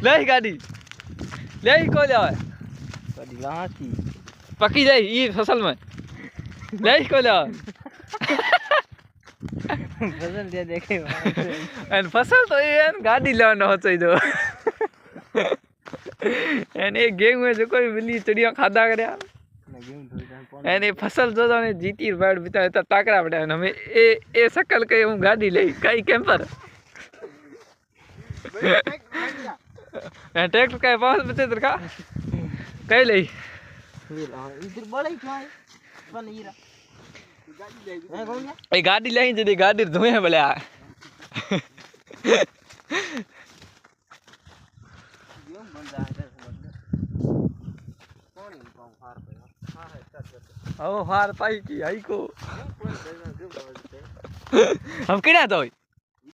ले गाड़ी ले को ले गाड़ी वहां की पकी जाए ये फसल में ले को ले फसल दे देखे एन फसल तो ये गाड़ी लेना हो चाहिए एन ये गेहूं में जो कोई मिली चिड़िया खादा करे एन ये फसल जो ने जीती बैठ बिता त टाकरा पड़े हमें ए सकल के हूं गाड़ी ले कई कैंपर ट्रैक्टर का पास बचे तेरे का कई ले इधर बड़े क्यों है बन हीरा ए गाड़ी ले जदी गाड़ी धुए है भले ओ हार पाई की आई को हम किड़ा तो